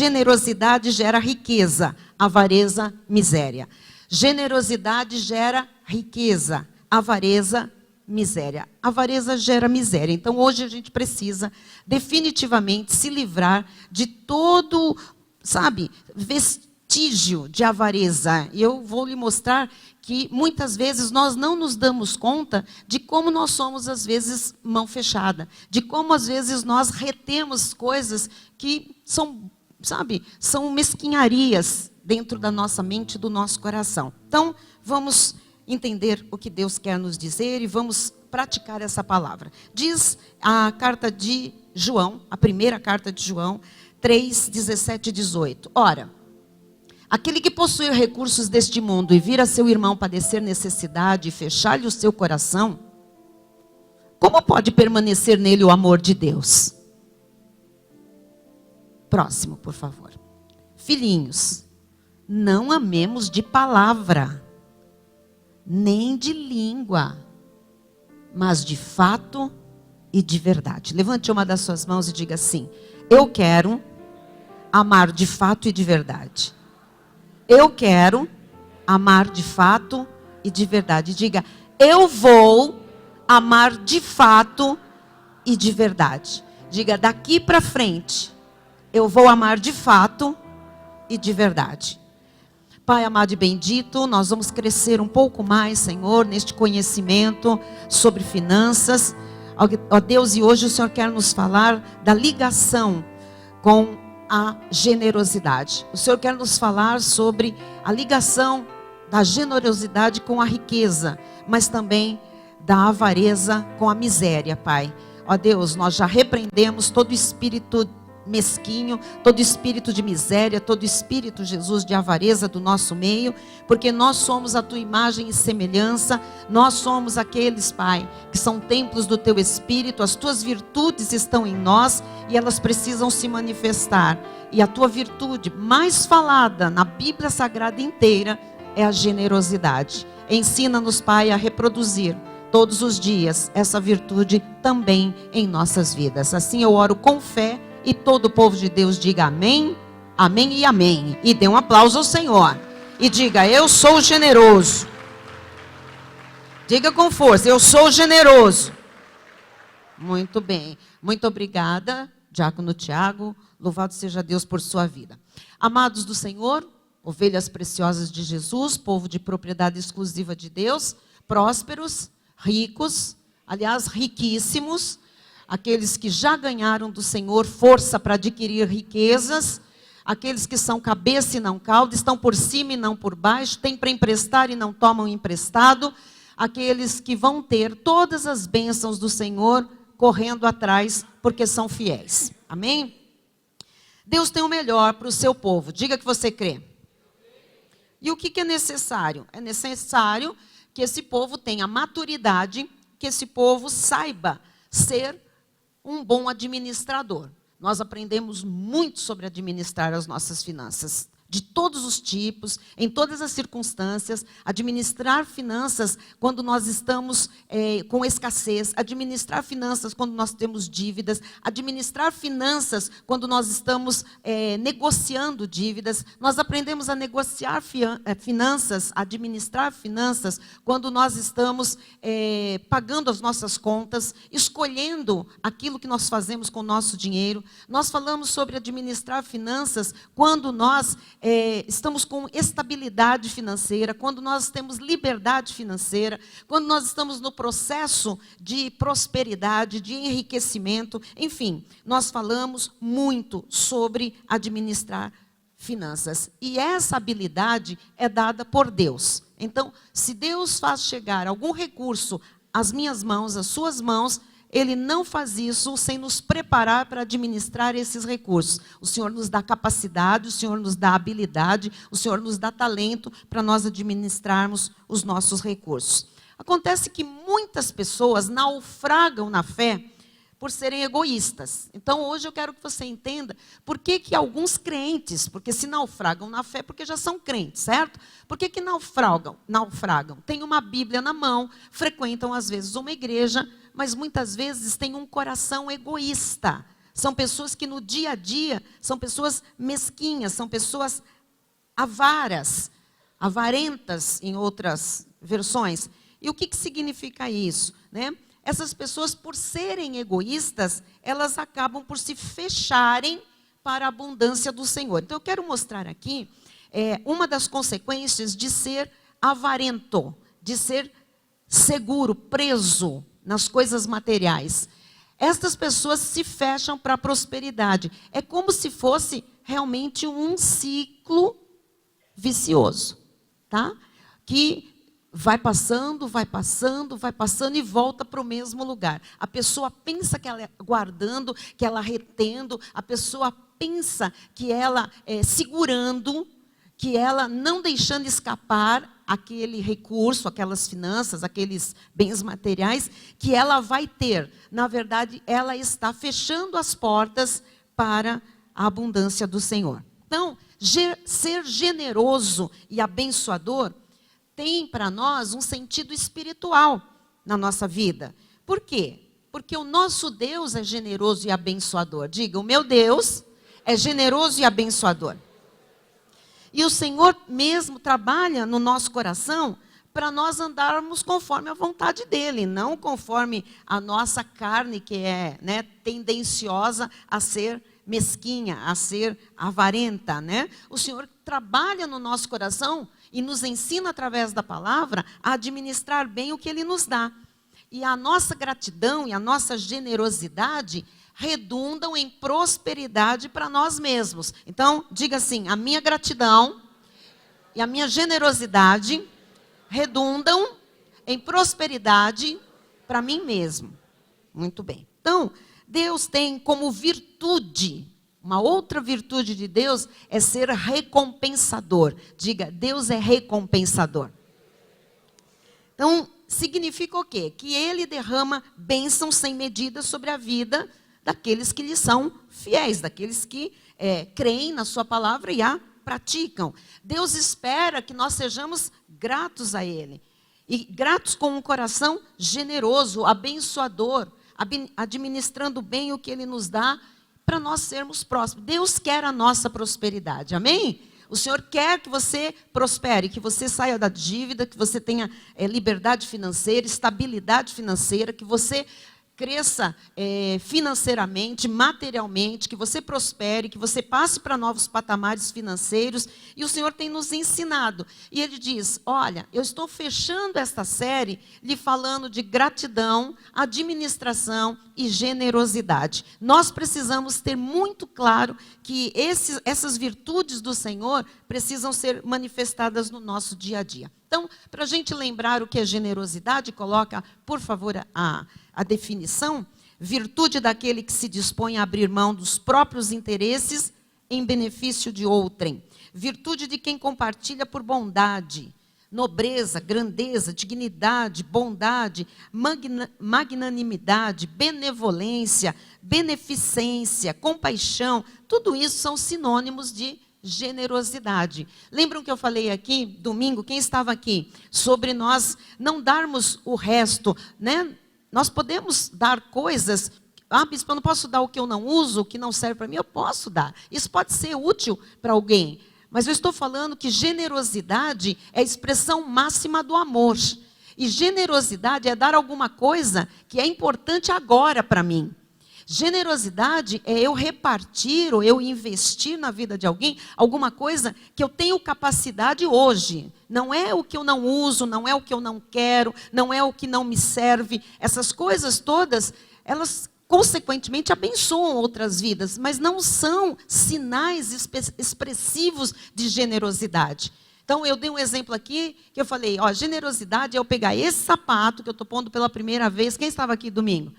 generosidade gera riqueza, avareza, miséria. Generosidade gera riqueza, avareza, miséria. Avareza gera miséria. Então, hoje a gente precisa definitivamente se livrar de todo, vestígio de avareza. E eu vou lhe mostrar que muitas vezes nós não nos damos conta de como nós somos, às vezes, mão fechada. De como, às vezes, nós retemos coisas que são mesquinharias dentro da nossa mente e do nosso coração. Então, vamos entender o que Deus quer nos dizer e vamos praticar essa palavra. Diz a carta de João, a primeira carta de João, 3, 17 e 18. Ora, aquele que possui recursos deste mundo e vir a seu irmão padecer necessidade e fechar-lhe o seu coração, como pode permanecer nele o amor de Deus? Próximo, por favor. Filhinhos, não amemos de palavra, nem de língua, mas de fato e de verdade. Levante uma das suas mãos e diga assim: eu quero amar de fato e de verdade. Eu quero amar de fato e de verdade. Diga: eu vou amar de fato e de verdade. Diga: daqui para frente, eu vou amar de fato e de verdade. Pai amado e bendito, nós vamos crescer um pouco mais, Senhor, neste conhecimento sobre finanças. Ó Deus, e hoje o Senhor quer nos falar da ligação com a generosidade. O Senhor quer nos falar sobre a ligação da generosidade com a riqueza, mas também da avareza com a miséria, Pai. Ó Deus, nós já repreendemos todo espírito mesquinho, todo espírito de miséria, todo espírito, Jesus, de avareza do nosso meio, porque nós somos a tua imagem e semelhança, nós somos aqueles, Pai, que são templos do teu Espírito, as tuas virtudes estão em nós e elas precisam se manifestar, e a tua virtude mais falada na Bíblia Sagrada inteira é a generosidade. Ensina-nos, Pai, a reproduzir todos os dias essa virtude também em nossas vidas. Assim eu oro com fé. E todo o povo de Deus diga amém, amém e amém. E dê um aplauso ao Senhor. E diga: eu sou generoso. Diga com força: eu sou generoso. Muito bem. Muito obrigada, Diácono Tiago. Louvado seja Deus por sua vida. Amados do Senhor, ovelhas preciosas de Jesus, povo de propriedade exclusiva de Deus, prósperos, ricos, aliás, riquíssimos, aqueles que já ganharam do Senhor força para adquirir riquezas, aqueles que são cabeça e não cauda, estão por cima e não por baixo, têm para emprestar e não tomam emprestado, aqueles que vão ter todas as bênçãos do Senhor correndo atrás porque são fiéis. Amém? Deus tem o melhor para o seu povo. Diga que você crê. E o que é necessário? É necessário que esse povo tenha maturidade, que esse povo saiba ser um bom administrador. Nós aprendemos muito sobre administrar as nossas finanças, de todos os tipos, em todas as circunstâncias. Administrar finanças quando nós estamos com escassez, administrar finanças quando nós temos dívidas, administrar finanças quando nós estamos negociando dívidas. Nós aprendemos a negociar finanças, administrar finanças quando nós estamos pagando as nossas contas, escolhendo aquilo que nós fazemos com o nosso dinheiro. Nós falamos sobre administrar finanças quando nós estamos com estabilidade financeira, quando nós temos liberdade financeira, quando nós estamos no processo de prosperidade, de enriquecimento. Enfim, nós falamos muito sobre administrar finanças. E essa habilidade é dada por Deus. Então, se Deus faz chegar algum recurso às minhas mãos, às suas mãos, Ele não faz isso sem nos preparar para administrar esses recursos. O Senhor nos dá capacidade, o Senhor nos dá habilidade, o Senhor nos dá talento para nós administrarmos os nossos recursos. Acontece que muitas pessoas naufragam na fé por serem egoístas. Então, hoje eu quero que você entenda por que alguns crentes, porque se naufragam na fé, porque já são crentes, certo? Por que naufragam? Têm uma Bíblia na mão, frequentam às vezes uma igreja, mas muitas vezes têm um coração egoísta. São pessoas que no dia a dia são pessoas mesquinhas, são pessoas avaras, avarentas em outras versões. E o que significa isso, né? Essas pessoas, por serem egoístas, elas acabam por se fecharem para a abundância do Senhor. Então, eu quero mostrar aqui uma das consequências de ser avarento, de ser seguro, preso nas coisas materiais. Estas pessoas se fecham para a prosperidade. É como se fosse realmente um ciclo vicioso, tá? Que vai passando, vai passando, vai passando e volta para o mesmo lugar. A pessoa pensa que ela é guardando, que ela retendo, a pessoa pensa que ela é segurando, que ela não deixando escapar aquele recurso, aquelas finanças, aqueles bens materiais, que ela vai ter. Na verdade, ela está fechando as portas para a abundância do Senhor. Então, ser generoso e abençoador tem para nós um sentido espiritual na nossa vida. Por quê? Porque o nosso Deus é generoso e abençoador. Diga, o meu Deus é generoso e abençoador. E o Senhor mesmo trabalha no nosso coração para nós andarmos conforme a vontade dEle, não conforme a nossa carne, que é, né, tendenciosa a ser mesquinha, a ser avarenta, né? O Senhor trabalha no nosso coração e nos ensina através da palavra a administrar bem o que Ele nos dá. E a nossa gratidão e a nossa generosidade redundam em prosperidade para nós mesmos. Então, diga assim, a minha gratidão e a minha generosidade redundam em prosperidade para mim mesmo. Muito bem. Então, Deus tem como virtude, uma outra virtude de Deus é ser recompensador. Diga, Deus é recompensador. Então, significa o quê? Que Ele derrama bênçãos sem medida sobre a vida daqueles que lhe são fiéis, daqueles que creem na sua palavra e a praticam. Deus espera que nós sejamos gratos a Ele. E gratos com um coração generoso, abençoador, administrando bem o que Ele nos dá para nós sermos prósperos. Deus quer a nossa prosperidade, amém? O Senhor quer que você prospere, que você saia da dívida, que você tenha liberdade financeira, estabilidade financeira, que você cresça financeiramente, materialmente, que você prospere, que você passe para novos patamares financeiros. E o Senhor tem nos ensinado. E Ele diz, olha, eu estou fechando esta série lhe falando de gratidão, administração e generosidade. Nós precisamos ter muito claro que essas virtudes do Senhor precisam ser manifestadas no nosso dia a dia. Então, para a gente lembrar o que é generosidade, coloca, por favor, a definição: virtude daquele que se dispõe a abrir mão dos próprios interesses em benefício de outrem. Virtude de quem compartilha por bondade, nobreza, grandeza, dignidade, bondade, magnanimidade, benevolência, beneficência, compaixão. Tudo isso são sinônimos de generosidade. Lembram que eu falei aqui, domingo, quem estava aqui, sobre nós não darmos o resto, né? Nós podemos dar coisas, bispo, eu não posso dar o que eu não uso, o que não serve para mim, eu posso dar. Isso pode ser útil para alguém, mas eu estou falando que generosidade é a expressão máxima do amor. E generosidade é dar alguma coisa que é importante agora para mim. Generosidade é eu repartir ou eu investir na vida de alguém alguma coisa que eu tenho capacidade hoje. Não é o que eu não uso, não é o que eu não quero, não é o que não me serve. Essas coisas todas, elas consequentemente abençoam outras vidas, mas não são sinais expressivos de generosidade. Então, eu dei um exemplo aqui, que eu falei, generosidade é eu pegar esse sapato que eu estou pondo pela primeira vez. Quem estava aqui domingo?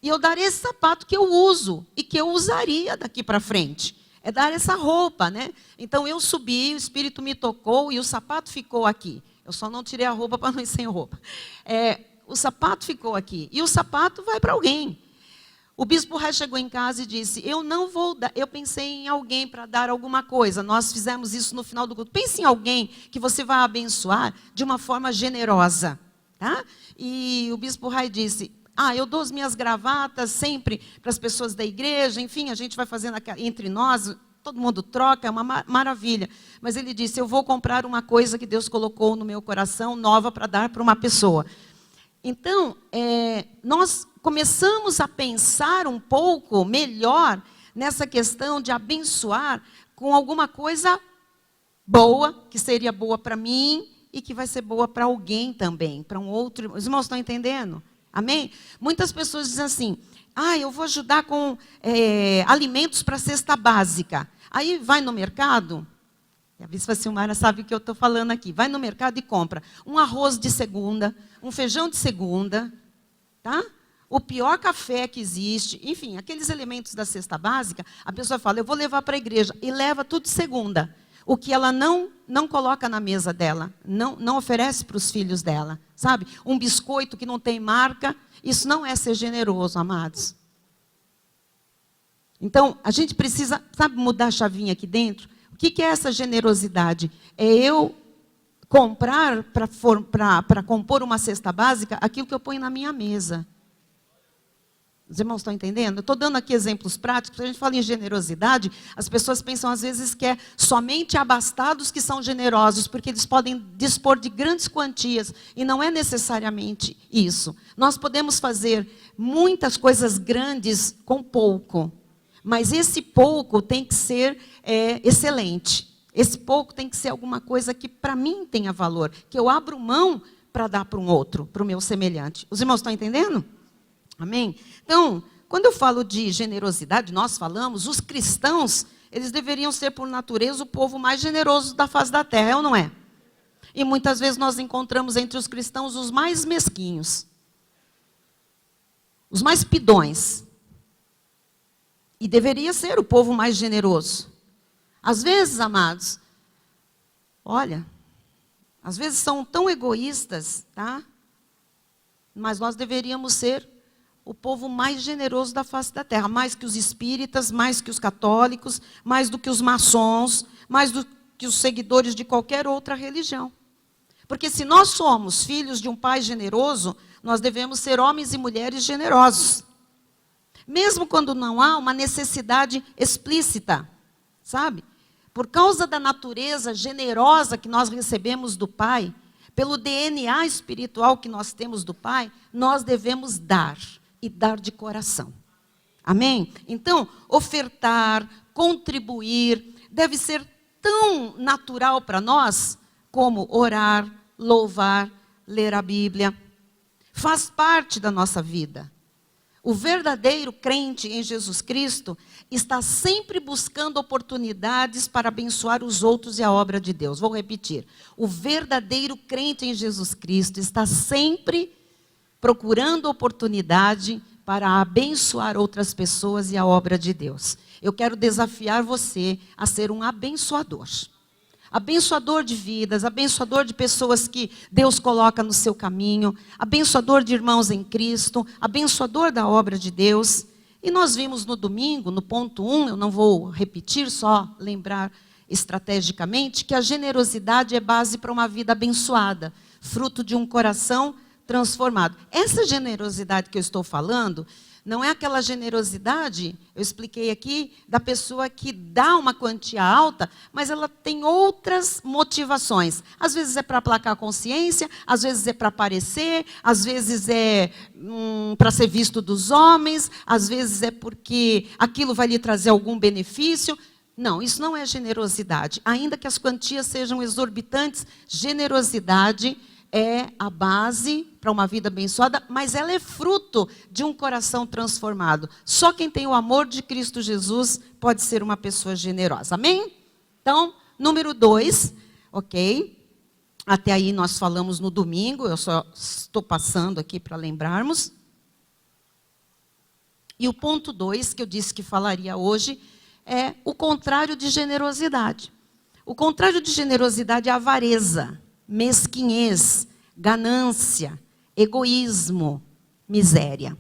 E eu dar esse sapato que eu uso e que eu usaria daqui para frente. É dar essa roupa, né? Então eu subi, o Espírito me tocou e o sapato ficou aqui. Eu só não tirei a roupa para não ir sem roupa. O sapato ficou aqui e o sapato vai para alguém. O bispo Ré chegou em casa e disse, eu não vou dar, eu pensei em alguém para dar alguma coisa. Nós fizemos isso no final do culto. Pense em alguém que você vai abençoar de uma forma generosa, tá? E o bispo Ré disse, Eu dou as minhas gravatas sempre para as pessoas da igreja, enfim, a gente vai fazendo entre nós, todo mundo troca, é uma maravilha. Mas ele disse, eu vou comprar uma coisa que Deus colocou no meu coração, nova, para dar para uma pessoa. Então, nós começamos a pensar um pouco melhor nessa questão de abençoar com alguma coisa boa, que seria boa para mim e que vai ser boa para alguém também, para um outro. Os irmãos estão entendendo? Amém? Muitas pessoas dizem assim, eu vou ajudar com alimentos para a cesta básica. Aí vai no mercado, a Bispa Silmara sabe o que eu estou falando aqui, vai no mercado e compra um arroz de segunda, um feijão de segunda, tá? O pior café que existe, enfim, aqueles elementos da cesta básica, a pessoa fala, eu vou levar para a igreja, e leva tudo de segunda. O que ela não coloca na mesa dela, não oferece para os filhos dela, sabe? Um biscoito que não tem marca, isso não é ser generoso, amados. Então, a gente precisa, sabe, mudar a chavinha aqui dentro? O que é essa generosidade? É eu comprar para compor uma cesta básica aquilo que eu ponho na minha mesa. Os irmãos estão entendendo? Eu estou dando aqui exemplos práticos. Quando a gente fala em generosidade, as pessoas pensam às vezes que é somente abastados que são generosos, porque eles podem dispor de grandes quantias, e não é necessariamente isso. Nós podemos fazer muitas coisas grandes com pouco, mas esse pouco tem que ser excelente. Esse pouco tem que ser alguma coisa que para mim tenha valor, que eu abro mão para dar para um outro, para o meu semelhante. Os irmãos estão entendendo? Amém? Então, quando eu falo de generosidade, nós falamos, os cristãos, eles deveriam ser, por natureza, o povo mais generoso da face da terra, é ou não é? E muitas vezes nós encontramos entre os cristãos os mais mesquinhos, os mais pidões. E deveria ser o povo mais generoso. Às vezes, amados, olha, às vezes são tão egoístas, tá? Mas nós deveríamos ser o povo mais generoso da face da terra, mais que os espíritas, mais que os católicos, mais do que os maçons, mais do que os seguidores de qualquer outra religião. Porque se nós somos filhos de um pai generoso, nós devemos ser homens e mulheres generosos. Mesmo quando não há uma necessidade explícita, sabe? Por causa da natureza generosa que nós recebemos do Pai, pelo DNA espiritual que nós temos do Pai, nós devemos dar. E dar de coração. Amém? Então, ofertar, contribuir, deve ser tão natural para nós como orar, louvar, ler a Bíblia. Faz parte da nossa vida. O verdadeiro crente em Jesus Cristo está sempre buscando oportunidades para abençoar os outros e a obra de Deus. Vou repetir. O verdadeiro crente em Jesus Cristo está sempre procurando oportunidade para abençoar outras pessoas e a obra de Deus. Eu quero desafiar você a ser um abençoador. Abençoador de vidas, abençoador de pessoas que Deus coloca no seu caminho, abençoador de irmãos em Cristo, abençoador da obra de Deus. E nós vimos no domingo, no ponto 1, eu não vou repetir, só lembrar estrategicamente, que a generosidade é base para uma vida abençoada, fruto de um coração transformado. Essa generosidade que eu estou falando, não é aquela generosidade, eu expliquei aqui, da pessoa que dá uma quantia alta, mas ela tem outras motivações. Às vezes é para aplacar a consciência, às vezes é para aparecer, às vezes é para ser visto dos homens, às vezes é porque aquilo vai lhe trazer algum benefício. Não, isso não é generosidade. Ainda que as quantias sejam exorbitantes, generosidade é a base para uma vida abençoada, mas ela é fruto de um coração transformado. Só quem tem o amor de Cristo Jesus pode ser uma pessoa generosa. Amém? Então, número 2, ok? Até aí nós falamos no domingo, eu só estou passando aqui para lembrarmos. E o ponto 2, que eu disse que falaria hoje, é o contrário de generosidade. O contrário de generosidade é a avareza, mesquinhez, ganância, egoísmo, miséria.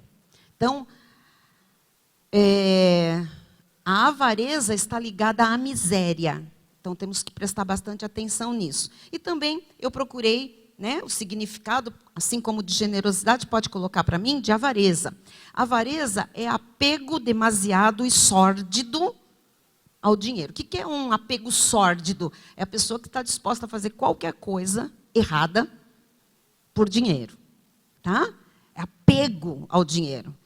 Então, a avareza está ligada à miséria. Então, temos que prestar bastante atenção nisso. E também eu procurei né, o significado, assim como de generosidade, pode colocar para mim, de avareza. Avareza é apego demasiado e sórdido ao dinheiro. O que é um apego sórdido? É a pessoa que está disposta a fazer qualquer coisa errada por dinheiro. Tá? É apego ao dinheiro.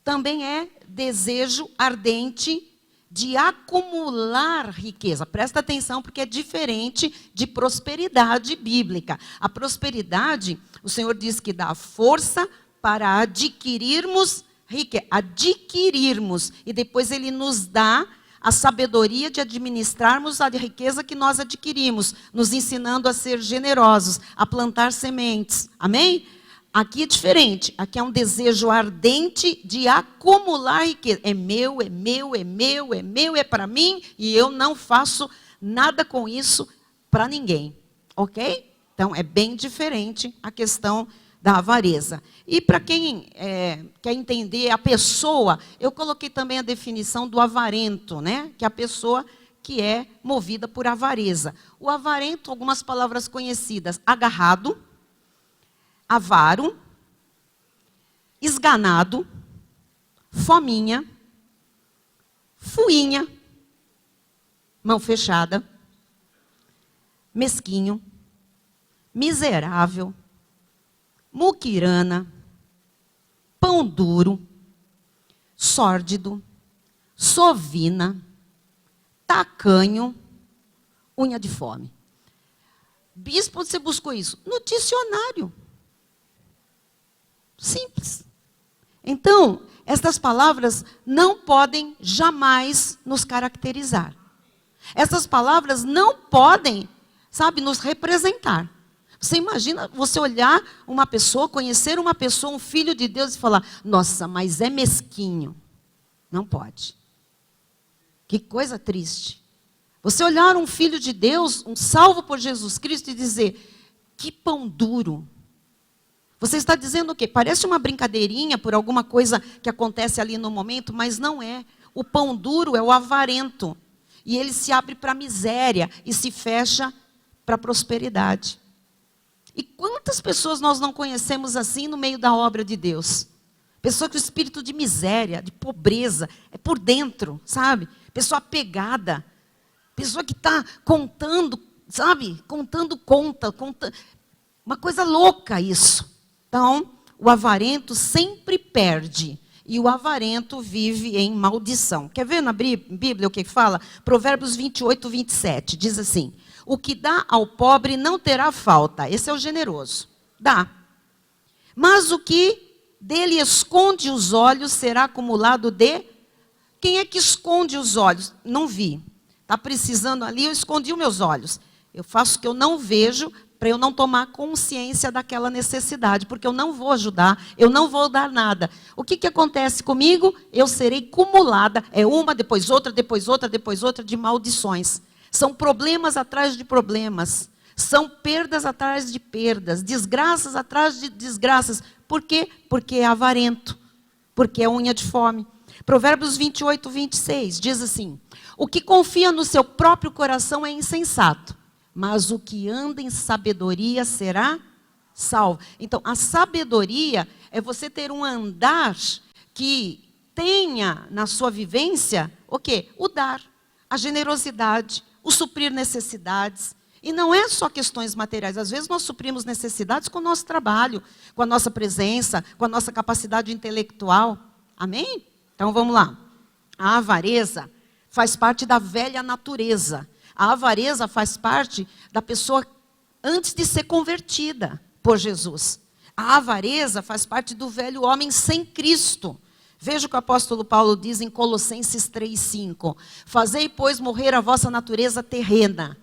Também é desejo ardente de acumular riqueza. Presta atenção, porque é diferente de prosperidade bíblica. A prosperidade, o Senhor diz que dá força para adquirirmos riqueza. Adquirirmos. E depois Ele nos dá a sabedoria de administrarmos a riqueza que nós adquirimos, nos ensinando a ser generosos, a plantar sementes. Amém? Aqui é diferente. Aqui é um desejo ardente de acumular riqueza. É meu, é meu, é meu, é meu, é para mim, e eu não faço nada com isso para ninguém. Ok? Então, é bem diferente a questão da avareza. E para quem quer entender a pessoa, eu coloquei também a definição do avarento, né? Que é a pessoa que é movida por avareza. O avarento, algumas palavras conhecidas: agarrado, avaro, esganado, fominha, fuinha, mão fechada, mesquinho, miserável, muquirana, pão duro, sórdido, sovina, tacanho, unha de fome. Bispo, você buscou isso? No dicionário. Simples. Então, estas palavras não podem jamais nos caracterizar. Essas palavras não podem, sabe, nos representar. Você imagina você olhar uma pessoa, conhecer uma pessoa, um filho de Deus e falar: nossa, mas é mesquinho. Não pode. Que coisa triste. Você olhar um filho de Deus, um salvo por Jesus Cristo, e dizer: que pão duro. Você está dizendo o quê? Parece uma brincadeirinha por alguma coisa que acontece ali no momento, mas não é. O pão duro é o avarento. E ele se abre para a miséria e se fecha para a prosperidade. E quantas pessoas nós não conhecemos assim no meio da obra de Deus? Pessoa com espírito de miséria, de pobreza, é por dentro, sabe? Pessoa apegada. Pessoa que está contando, sabe? Contando conta. Uma coisa louca isso. Então, o avarento sempre perde. E o avarento vive em maldição. Quer ver na Bíblia o que fala? Provérbios 28, 27. Diz assim: o que dá ao pobre não terá falta. Esse é o generoso. Dá. Mas o que dele esconde os olhos será acumulado de... Quem é que esconde os olhos? Não vi. Está precisando ali, eu escondi os meus olhos. Eu faço o que eu não vejo, para eu não tomar consciência daquela necessidade, porque eu não vou ajudar, eu não vou dar nada. O que acontece comigo? Eu serei cumulada, é uma, depois outra, depois outra, depois outra, de maldições. São problemas atrás de problemas, são perdas atrás de perdas, desgraças atrás de desgraças. Por quê? Porque é avarento, porque é unha de fome. Provérbios 28, 26, diz assim: o que confia no seu próprio coração é insensato, mas o que anda em sabedoria será salvo. Então, a sabedoria é você ter um andar que tenha na sua vivência o quê? O dar, a generosidade, o suprir necessidades. E não é só questões materiais. Às vezes nós suprimos necessidades com o nosso trabalho, com a nossa presença, com a nossa capacidade intelectual. Amém? Então, vamos lá. A avareza faz parte da velha natureza. A avareza faz parte da pessoa antes de ser convertida por Jesus. A avareza faz parte do velho homem sem Cristo. Veja o que o apóstolo Paulo diz em Colossenses 3:5. Fazei, pois, morrer a vossa natureza terrena.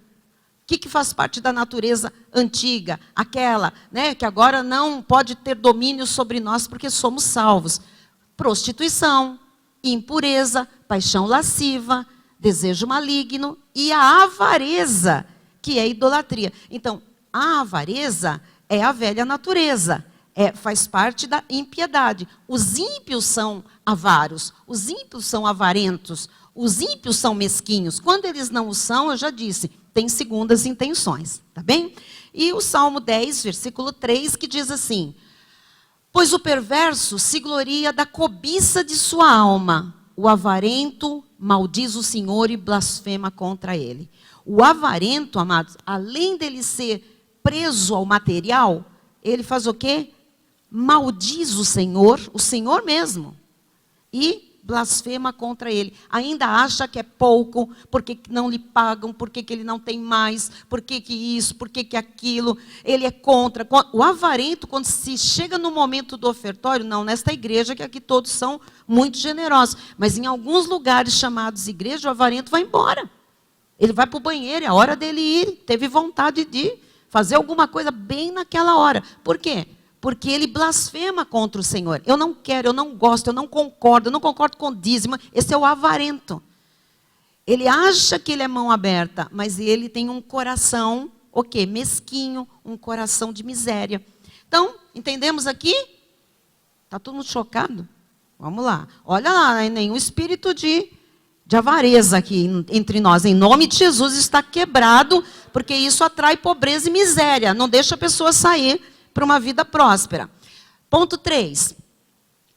O que faz parte da natureza antiga? Aquela, né, que agora não pode ter domínio sobre nós porque somos salvos. Prostituição, impureza, paixão lasciva, desejo maligno e a avareza, que é idolatria. Então, a avareza é a velha natureza, faz parte da impiedade. Os ímpios são avaros, os ímpios são avarentos, Os ímpios são mesquinhos. Quando eles não o são, eu já disse, tem segundas intenções, tá bem? E o Salmo 10, versículo 3, que diz assim: pois o perverso se gloria da cobiça de sua alma, o avarento maldiz o Senhor e blasfema contra ele. O avarento, amados, além dele ser preso ao material, ele faz o quê? Maldiz o Senhor mesmo, e blasfema contra ele. Ainda acha que é pouco, porque não lhe pagam, porque ele não tem mais, porque isso, porque aquilo. Ele é contra. O avarento, quando se chega no momento do ofertório, não nesta igreja, que aqui todos são muito generosos, mas em alguns lugares chamados igreja, o avarento vai embora. Ele vai para o banheiro, é a hora dele ir, teve vontade de fazer alguma coisa bem naquela hora. Por quê? Porque ele blasfema contra o Senhor. Eu não quero, eu não gosto, eu não concordo com o dízimo. Esse é o avarento. Ele acha que ele é mão aberta, mas ele tem um coração, o quê? Mesquinho, um coração de miséria. Então, entendemos aqui? Está todo mundo chocado? Vamos lá. Olha lá, nenhum espírito de avareza aqui entre nós. Em nome de Jesus está quebrado, porque isso atrai pobreza e miséria. Não deixa a pessoa sair para uma vida próspera. Ponto 3.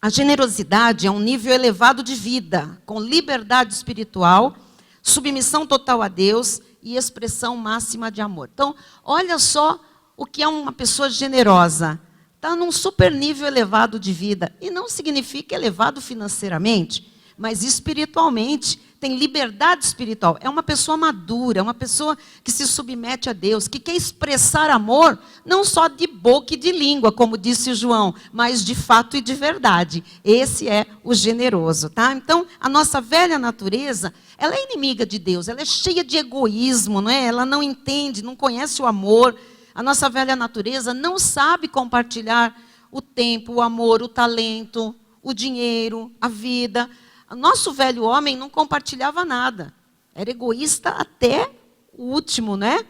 A generosidade é um nível elevado de vida, com liberdade espiritual, submissão total a Deus e expressão máxima de amor. Então, olha só o que é uma pessoa generosa. Está num super nível elevado de vida. E não significa elevado financeiramente, mas espiritualmente. Tem liberdade espiritual. É uma pessoa madura, é uma pessoa que se submete a Deus, que quer expressar amor, não só de boca e de língua, como disse João, mas de fato e de verdade. Esse é o generoso, tá? Então, a nossa velha natureza, ela é inimiga de Deus, ela é cheia de egoísmo, não é? Ela não entende, não conhece o amor. A nossa velha natureza não sabe compartilhar o tempo, o amor, o talento, o dinheiro, a vida. O nosso velho homem não compartilhava nada. Era egoísta até o último, né?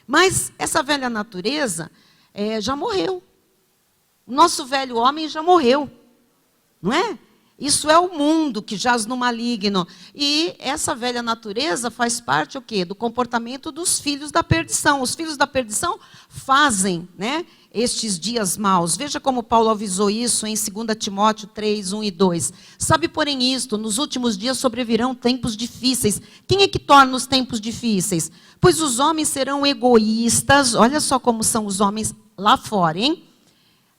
Mas essa velha natureza já morreu. O nosso velho homem já morreu. Não é? Isso é o mundo que jaz no maligno. E essa velha natureza faz parte o quê? Do comportamento dos filhos da perdição. Os filhos da perdição fazem, né, estes dias maus. Veja como Paulo avisou isso em 2 Timóteo 3, 1 e 2. Sabe, porém, isto, nos últimos dias sobrevirão tempos difíceis. Quem é que torna os tempos difíceis? Pois os homens serão egoístas. Olha só como são os homens lá fora, hein?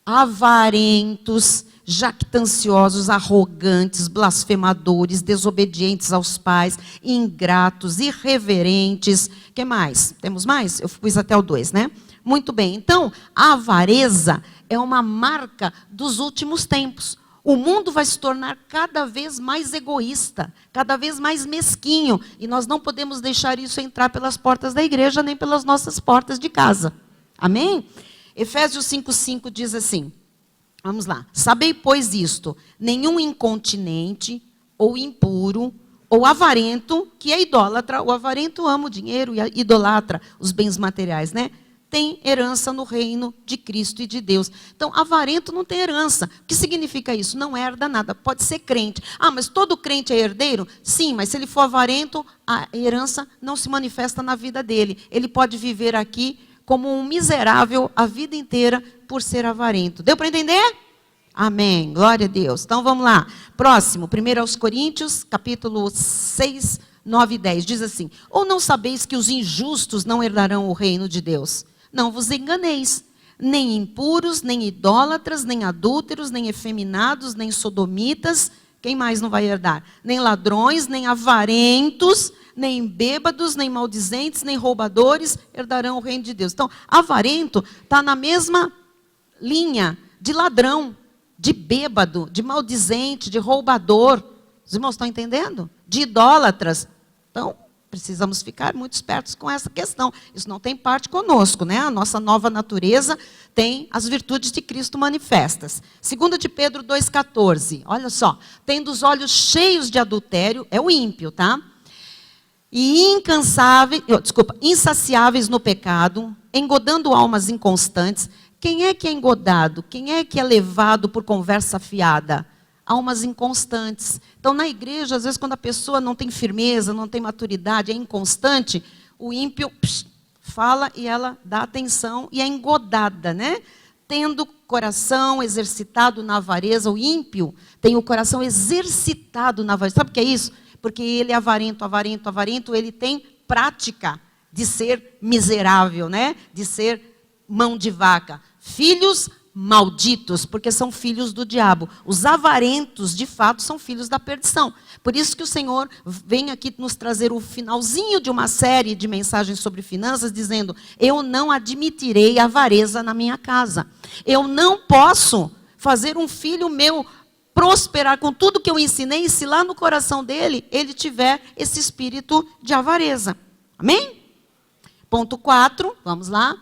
Avarentos, jactanciosos, arrogantes, blasfemadores, desobedientes aos pais, ingratos, irreverentes. O que mais? Temos mais? Eu pus até o 2, né? Muito bem. Então, a avareza é uma marca dos últimos tempos. O mundo vai se tornar cada vez mais egoísta, cada vez mais mesquinho. E nós não podemos deixar isso entrar pelas portas da igreja, nem pelas nossas portas de casa. Amém? Efésios 5,5 diz assim, vamos lá. Sabei, pois, isto, nenhum incontinente, ou impuro, ou avarento, que é idólatra. O avarento ama o dinheiro e idolatra os bens materiais, né? Tem herança no reino de Cristo e de Deus. Então, avarento não tem herança. O que significa isso? Não herda nada. Pode ser crente. Ah, mas todo crente é herdeiro? Sim, mas se ele for avarento, a herança não se manifesta na vida dele. Ele pode viver aqui como um miserável a vida inteira por ser avarento. Deu para entender? Amém. Glória a Deus. Então, vamos lá. Próximo, 1 Coríntios, capítulo 6, 9 e 10. Diz assim, ou não sabeis que os injustos não herdarão o reino de Deus? Não vos enganeis, nem impuros, nem idólatras, nem adúlteros, nem efeminados, nem sodomitas, quem mais não vai herdar? Nem ladrões, nem avarentos, nem bêbados, nem maldizentes, nem roubadores herdarão o reino de Deus. Então, avarento está na mesma linha de ladrão, de bêbado, de maldizente, de roubador. Os irmãos estão entendendo? De idólatras. Então, precisamos ficar muito espertos com essa questão. Isso não tem parte conosco, né? A nossa nova natureza tem as virtudes de Cristo manifestas. 2 de Pedro 2,14. Olha só. Tendo os olhos cheios de adultério, é o ímpio, tá? E insaciáveis no pecado, engodando almas inconstantes. Quem é que é engodado? Quem é que é levado por conversa fiada? almas inconstantes. Então, na igreja, às vezes, quando a pessoa não tem firmeza, não tem maturidade, é inconstante, o ímpio fala e ela dá atenção e é engodada, né? Tendo coração exercitado na avareza, o ímpio tem o coração exercitado na avareza. Sabe o que é isso? Porque ele é avarento, avarento, avarento, ele tem prática de ser miserável, né? De ser mão de vaca. Filhos malditos, porque são filhos do diabo. Os avarentos, de fato, são filhos da perdição. Por isso que o Senhor vem aqui nos trazer o finalzinho de uma série de mensagens sobre finanças, dizendo: eu não admitirei avareza na minha casa. Eu não posso fazer um filho meu prosperar com tudo que eu ensinei, se lá no coração dele, ele tiver esse espírito de avareza. Amém? Ponto 4, vamos lá.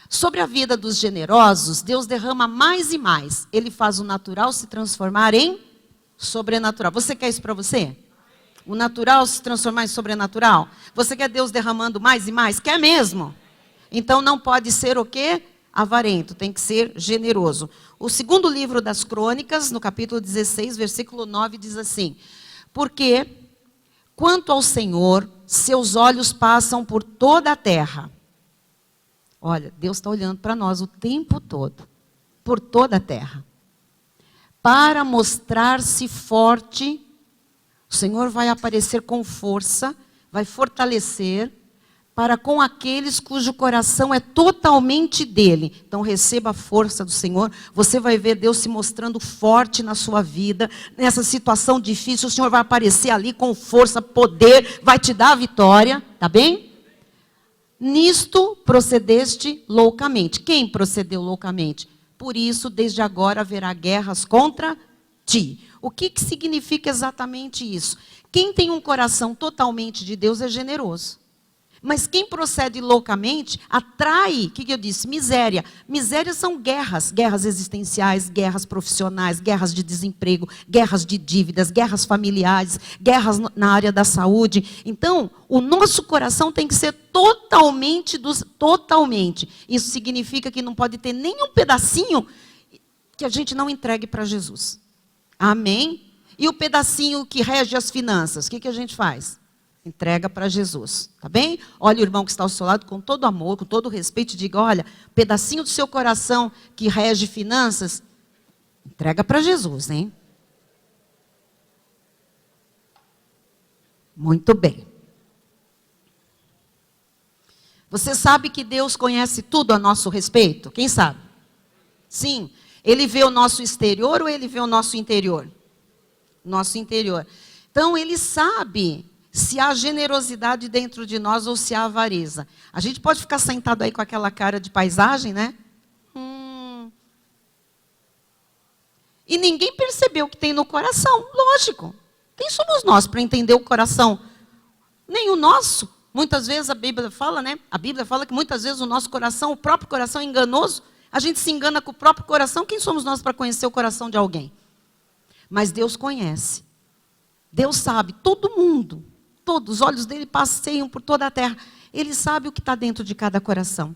Sobre a vida dos generosos, Deus derrama mais e mais. Ele faz o natural se transformar em sobrenatural. Você quer isso para você? O natural se transformar em sobrenatural? Você quer Deus derramando mais e mais? Quer mesmo? Então não pode ser o quê? Avarento, tem que ser generoso. O segundo livro das Crônicas, no capítulo 16, versículo 9, diz assim: porque, quanto ao Senhor, seus olhos passam por toda a terra. Olha, Deus está olhando para nós o tempo todo, por toda a terra. Para mostrar-se forte, o Senhor vai aparecer com força, vai fortalecer, para com aqueles cujo coração é totalmente dele. Então receba a força do Senhor, você vai ver Deus se mostrando forte na sua vida, nessa situação difícil, o Senhor vai aparecer ali com força, poder, vai te dar a vitória, tá bem? Nisto procedeste loucamente. Quem procedeu loucamente? Por isso, desde agora haverá guerras contra ti. O que significa exatamente isso? Quem tem um coração totalmente de Deus é generoso. Mas quem procede loucamente atrai, o que eu disse? Miséria. Miséria são guerras. Guerras existenciais, guerras profissionais, guerras de desemprego, guerras de dívidas, guerras familiares, guerras na área da saúde. Então, o nosso coração tem que ser totalmente. Isso significa que não pode ter nenhum pedacinho que a gente não entregue para Jesus. Amém? E o pedacinho que rege as finanças, o que a gente faz? Entrega para Jesus, tá bem? Olha o irmão que está ao seu lado com todo amor, com todo respeito, e diga: olha, pedacinho do seu coração que rege finanças, entrega para Jesus, hein? Muito bem. Você sabe que Deus conhece tudo a nosso respeito? Quem sabe? Sim. Ele vê o nosso exterior ou ele vê o nosso interior? Nosso interior. Então, ele sabe se há generosidade dentro de nós ou se há avareza. A gente pode ficar sentado aí com aquela cara de paisagem, né? E ninguém percebeu o que tem no coração. Lógico. Quem somos nós para entender o coração? Nem o nosso. Muitas vezes a Bíblia fala, né? A Bíblia fala que muitas vezes o nosso coração, o próprio coração é enganoso. A gente se engana com o próprio coração. Quem somos nós para conhecer o coração de alguém? Mas Deus conhece. Deus sabe, todo mundo. Todos os olhos dele passeiam por toda a terra. Ele sabe o que está dentro de cada coração.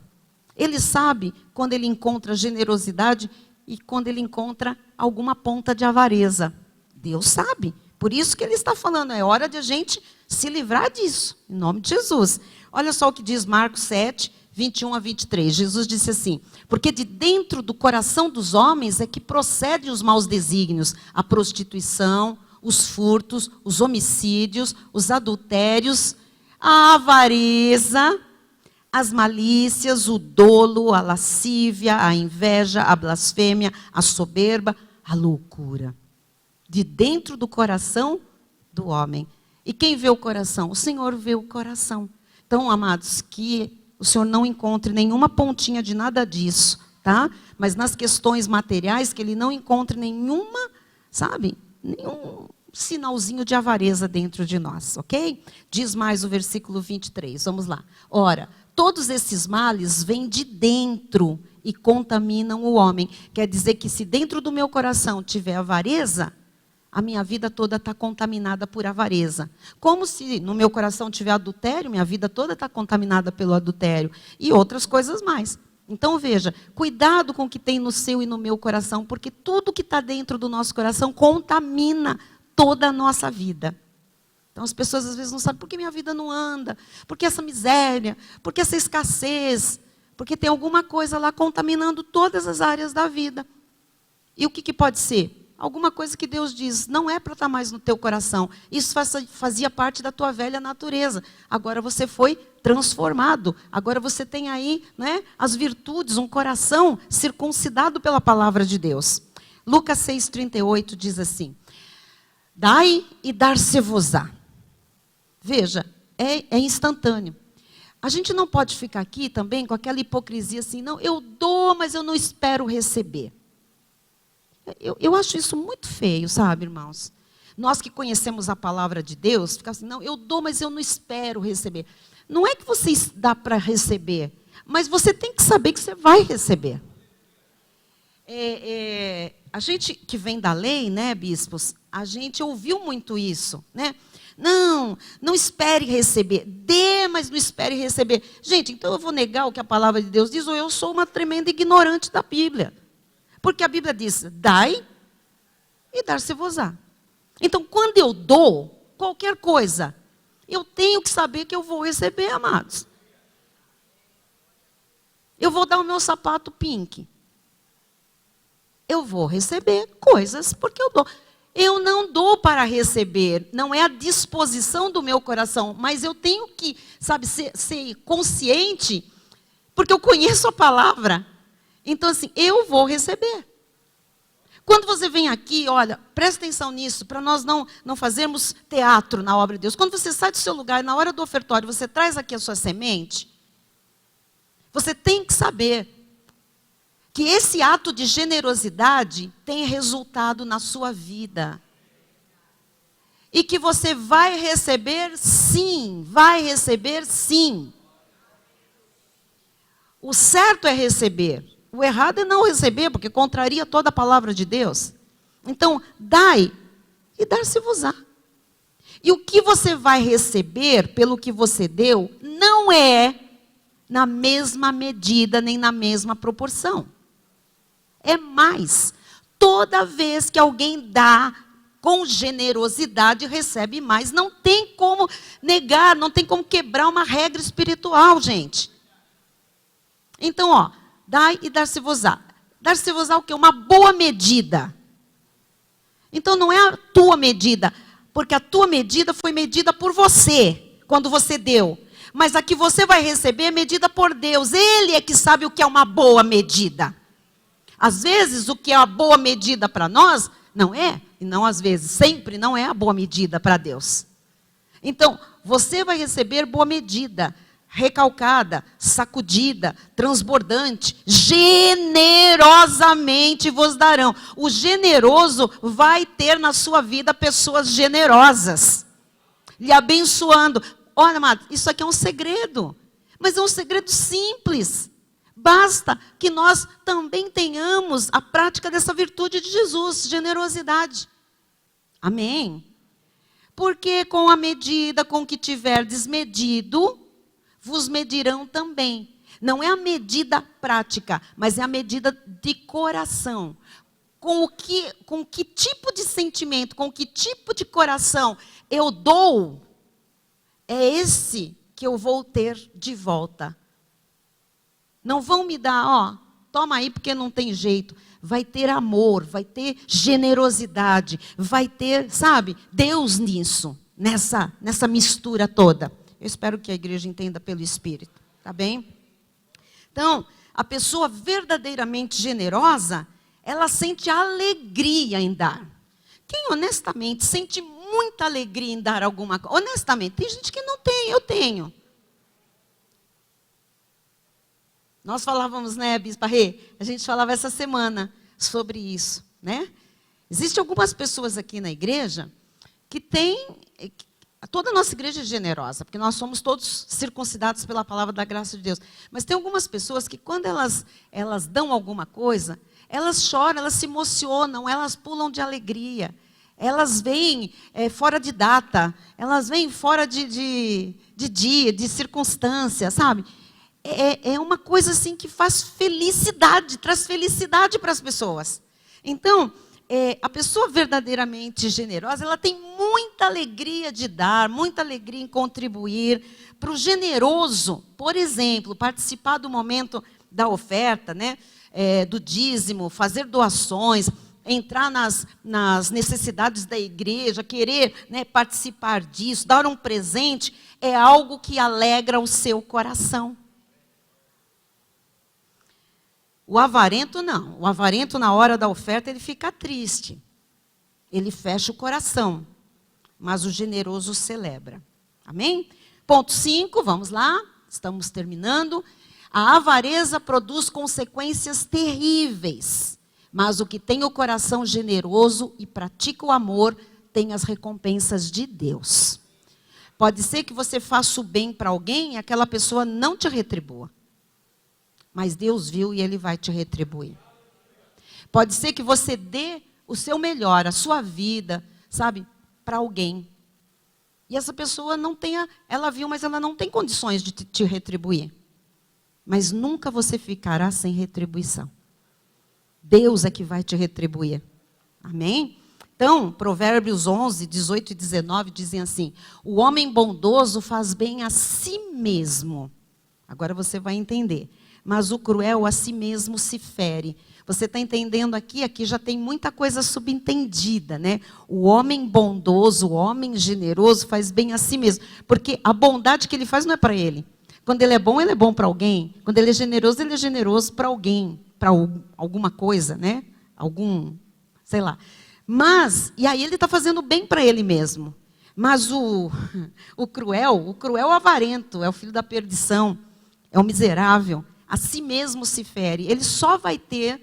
Ele sabe quando ele encontra generosidade e quando ele encontra alguma ponta de avareza. Deus sabe. Por isso que ele está falando, é hora de a gente se livrar disso. Em nome de Jesus. Olha só o que diz Marcos 7, 21 a 23. Jesus disse assim: porque de dentro do coração dos homens é que procedem os maus desígnios, a prostituição, os furtos, os homicídios, os adultérios, a avareza, as malícias, o dolo, a lascívia, a inveja, a blasfêmia, a soberba, a loucura. De dentro do coração do homem. E quem vê o coração? O Senhor vê o coração. Então, amados, que o Senhor não encontre nenhuma pontinha de nada disso, tá? Mas nas questões materiais, que Ele não encontre nenhuma, sabe? Nenhum sinalzinho de avareza dentro de nós, ok? Diz mais o versículo 23, vamos lá. Ora, todos esses males vêm de dentro e contaminam o homem. Quer dizer que se dentro do meu coração tiver avareza, a minha vida toda está contaminada por avareza. Como se no meu coração tiver adultério, minha vida toda está contaminada pelo adultério. E outras coisas mais. Então veja, cuidado com o que tem no seu e no meu coração, porque tudo que está dentro do nosso coração contamina toda a nossa vida. Então as pessoas às vezes não sabem por que minha vida não anda, por que essa miséria, por que essa escassez, porque tem alguma coisa lá contaminando todas as áreas da vida. E o que pode ser? Alguma coisa que Deus diz, não é para estar mais no teu coração. Isso fazia parte da tua velha natureza. Agora você foi transformado. Agora você tem aí, né, as virtudes, um coração circuncidado pela palavra de Deus. Lucas 6,38 diz assim: dai e dar-se-vos-á. Veja, é instantâneo. A gente não pode ficar aqui também com aquela hipocrisia assim, não, eu dou, mas eu não espero receber. Eu acho isso muito feio, sabe, irmãos? Nós que conhecemos a palavra de Deus, fica assim, não, eu dou, mas eu não espero receber. Não é que você dá para receber, mas você tem que saber que você vai receber. A gente que vem da lei, né, bispos, a gente ouviu muito isso, né? Não espere receber. Dê, mas não espere receber. Gente, então eu vou negar o que a palavra de Deus diz, ou eu sou uma tremenda ignorante da Bíblia. Porque a Bíblia diz, dai e dar-se-vos-á. Então, quando eu dou qualquer coisa, eu tenho que saber que eu vou receber, amados. Eu vou dar o meu sapato pink. Eu vou receber coisas porque eu dou. Eu não dou para receber, não é a disposição do meu coração, mas eu tenho que, sabe, ser consciente, porque eu conheço a palavra. Então, assim, eu vou receber. Quando você vem aqui, olha, presta atenção nisso, para nós não fazermos teatro na obra de Deus. Quando você sai do seu lugar, na hora do ofertório, você traz aqui a sua semente, você tem que saber que esse ato de generosidade tem resultado na sua vida. E que você vai receber sim, vai receber sim. O certo é receber. O errado é não receber, porque contraria toda a palavra de Deus. Então, dai e dar-se-vos-á. E o que você vai receber pelo que você deu, não é na mesma medida, nem na mesma proporção. É mais. Toda vez que alguém dá com generosidade, recebe mais. Não tem como negar, não tem como quebrar uma regra espiritual, gente. Então, ó, dai e dar-se-vos-á. Dar-se-vos-á o quê? Uma boa medida. Então não é a tua medida, porque a tua medida foi medida por você, quando você deu. Mas a que você vai receber é medida por Deus. Ele é que sabe o que é uma boa medida. Às vezes o que é a boa medida para nós, não é, e não às vezes, sempre não é a boa medida para Deus. Então, você vai receber boa medida, recalcada, sacudida, transbordante, generosamente vos darão. O generoso vai ter na sua vida pessoas generosas, lhe abençoando. Olha, amado, isso aqui é um segredo, mas é um segredo simples. Basta que nós também tenhamos a prática dessa virtude de Jesus, generosidade. Amém? Porque com a medida com que tiverdes medido, vos medirão também. Não é a medida prática, mas é a medida de coração. Com que tipo de sentimento, com que tipo de coração eu dou, é esse que eu vou ter de volta. Não vão me dar, ó, toma aí porque não tem jeito. Vai ter amor, vai ter generosidade, vai ter, sabe, Deus nisso, nessa mistura toda. Eu espero que a igreja entenda pelo Espírito, tá bem? Então, a pessoa verdadeiramente generosa, ela sente alegria em dar. Quem honestamente sente muita alegria em dar alguma coisa? Honestamente, tem gente que não tem, eu tenho. Nós falávamos, né, Bispa Rê? A gente falava essa semana sobre isso, né? Existem algumas pessoas aqui na igreja que têm... Toda a nossa igreja é generosa, porque nós somos todos circuncidados pela palavra da graça de Deus. Mas tem algumas pessoas que quando elas dão alguma coisa, elas choram, elas se emocionam, elas pulam de alegria. Elas vêm fora de data, elas vêm fora de dia, de circunstância, sabe? é uma coisa assim que faz felicidade, traz felicidade para as pessoas. Então, a pessoa verdadeiramente generosa, ela tem muita alegria de dar, muita alegria em contribuir. Para o generoso, por exemplo, participar do momento da oferta, né, do dízimo, fazer doações, entrar nas necessidades da igreja, querer, né, participar disso, dar um presente, é algo que alegra o seu coração. O avarento não. O avarento, na hora da oferta, ele fica triste. Ele fecha o coração. Mas o generoso celebra. Amém? Ponto 5, vamos lá. Estamos terminando. A avareza produz consequências terríveis. Mas o que tem o coração generoso e pratica o amor, tem as recompensas de Deus. Pode ser que você faça o bem para alguém e aquela pessoa não te retribua. Mas Deus viu e Ele vai te retribuir. Pode ser que você dê o seu melhor, a sua vida, sabe, para alguém. E essa pessoa não tenha, ela viu, mas ela não tem condições de te retribuir. Mas nunca você ficará sem retribuição. Deus é que vai te retribuir. Amém? Então, Provérbios 11, 18 e 19 dizem assim: o homem bondoso faz bem a si mesmo. Agora você vai entender. Mas o cruel a si mesmo se fere. Você está entendendo aqui? Aqui já tem muita coisa subentendida, né? O homem bondoso, o homem generoso faz bem a si mesmo. Porque a bondade que ele faz não é para ele. Quando ele é bom para alguém. Quando ele é generoso para alguém, para alguma coisa, né? Sei lá. Mas, e aí ele está fazendo bem para ele mesmo. Mas o cruel é o avarento, é o filho da perdição, é o miserável. A si mesmo se fere. Ele só vai ter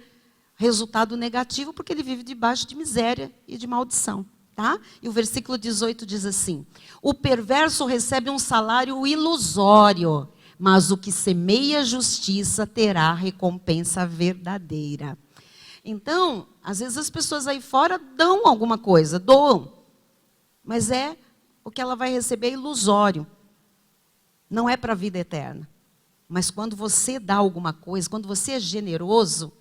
resultado negativo porque ele vive debaixo de miséria e de maldição. Tá? E o versículo 18 diz assim: o perverso recebe um salário ilusório, mas o que semeia justiça terá recompensa verdadeira. Então, às vezes as pessoas aí fora dão alguma coisa, doam. Mas o que ela vai receber é ilusório. Não é para a vida eterna. Mas quando você dá alguma coisa, quando você é generoso,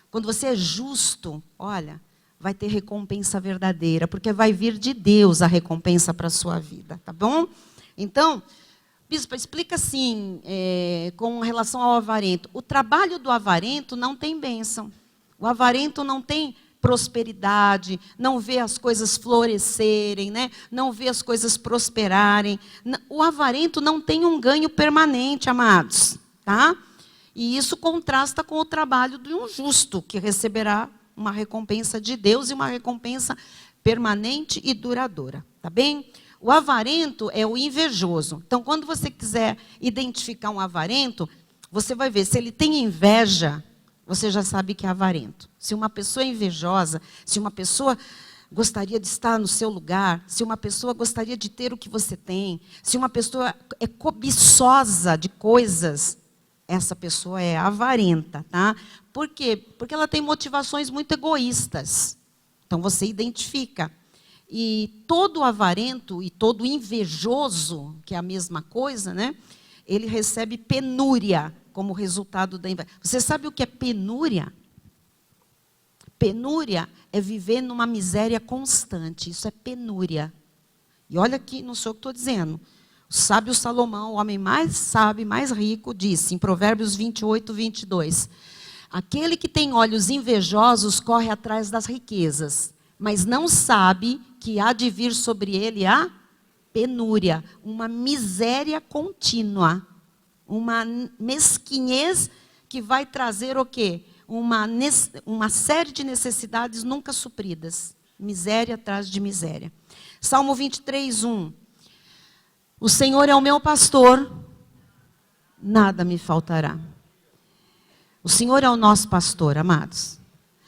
quando você é justo, olha, vai ter recompensa verdadeira, porque vai vir de Deus a recompensa para a sua vida, tá bom? Então, bispo, explica assim, com relação ao avarento. O trabalho do avarento não tem bênção. O avarento não tem prosperidade, não vê as coisas florescerem, né? Não vê as coisas prosperarem. O avarento não tem um ganho permanente, amados. Tá? E isso contrasta com o trabalho de um justo, que receberá uma recompensa de Deus e uma recompensa permanente e duradoura. Tá bem? O avarento é o invejoso. Então, quando você quiser identificar um avarento, você vai ver, se ele tem inveja, você já sabe que é avarento. Se uma pessoa é invejosa, se uma pessoa gostaria de estar no seu lugar, se uma pessoa gostaria de ter o que você tem, se uma pessoa é cobiçosa de coisas, essa pessoa é avarenta, tá? Por quê? Porque ela tem motivações muito egoístas. Então você identifica. E todo avarento e todo invejoso, que é a mesma coisa, né? Ele recebe penúria como resultado da inveja. Você sabe o que é penúria? Penúria é viver numa miséria constante. Isso é penúria. E olha aqui, não sou eu que estou dizendo. O sábio Salomão, o homem mais sábio, mais rico, disse em Provérbios 28, 22. Aquele que tem olhos invejosos corre atrás das riquezas, mas não sabe que há de vir sobre ele a penúria, uma miséria contínua, uma mesquinhez que vai trazer o quê? Uma série de necessidades nunca supridas. Miséria atrás de miséria. Salmo 23, 1. O Senhor é o meu pastor, nada me faltará. O Senhor é o nosso pastor, amados.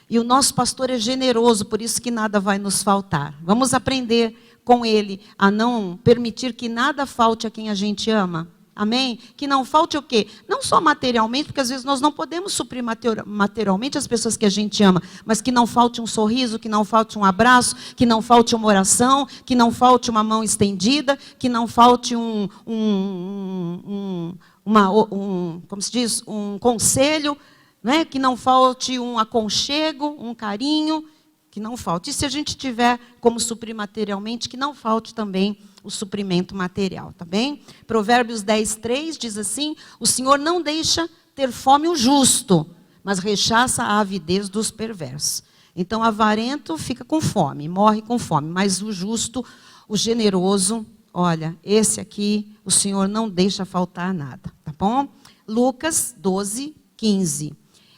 E o nosso pastor é generoso, por isso que nada vai nos faltar. Vamos aprender com Ele a não permitir que nada falte a quem a gente ama. Amém? Que não falte o quê? Não só materialmente, porque às vezes nós não podemos suprir materialmente as pessoas que a gente ama, mas que não falte um sorriso, que não falte um abraço, que não falte uma oração, que não falte uma mão estendida, que não falte como se diz, um conselho, né? Que não falte um aconchego, um carinho, que não falte. E se a gente tiver como suprir materialmente, que não falte também o suprimento material, tá bem? Provérbios 10:3 diz assim: o Senhor não deixa ter fome o justo, mas rechaça a avidez dos perversos. Então, avarento fica com fome, morre com fome, mas o justo, o generoso, olha, esse aqui, o Senhor não deixa faltar nada, tá bom? Lucas 12:15.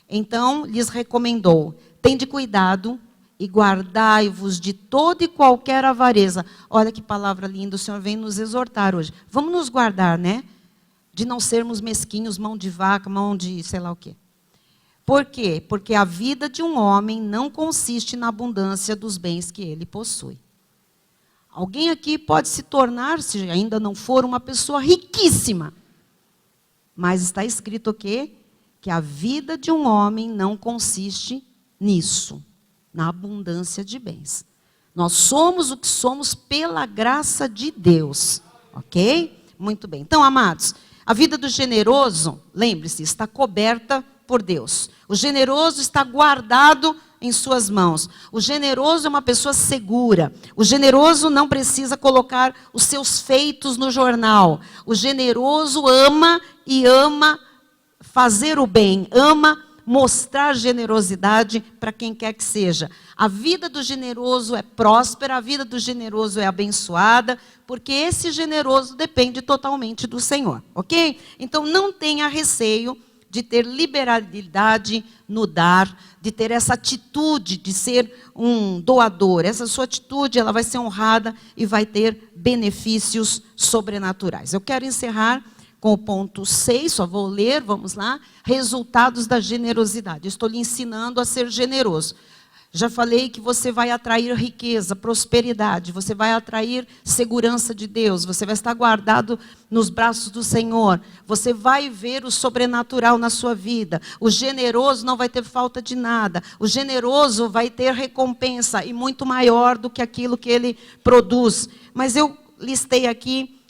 Então, lhes recomendou: tende cuidado e guardai-vos de toda e qualquer avareza. Olha que palavra linda, o Senhor vem nos exortar hoje. Vamos nos guardar, né? De não sermos mesquinhos, mão de vaca, mão de sei lá o quê. Por quê? Porque a vida de um homem não consiste na abundância dos bens que ele possui. Alguém aqui pode se tornar, se ainda não for, uma pessoa riquíssima. Mas está escrito o quê? Que a vida de um homem não consiste nisso, na abundância de bens. Nós somos o que somos pela graça de Deus, ok? Muito bem. Então, amados, a vida do generoso, lembre-se, está coberta por Deus. O generoso está guardado em suas mãos. O generoso é uma pessoa segura. O generoso não precisa colocar os seus feitos no jornal. O generoso ama e ama fazer o bem, ama mostrar generosidade para quem quer que seja. A vida do generoso é próspera, a vida do generoso é abençoada, porque esse generoso depende totalmente do Senhor, ok? Então não tenha receio de ter liberalidade no dar, de ter essa atitude de ser um doador. Essa sua atitude, ela vai ser honrada e vai ter benefícios sobrenaturais. Eu quero encerrar com o ponto 6, só vou ler, vamos lá. Resultados da generosidade. Estou lhe ensinando a ser generoso. Já falei que você vai atrair riqueza, prosperidade, você vai atrair segurança de Deus, você vai estar guardado nos braços do Senhor, você vai ver o sobrenatural na sua vida. O generoso não vai ter falta de nada, o generoso vai ter recompensa e muito maior do que aquilo que ele produz. Mas eu listei aqui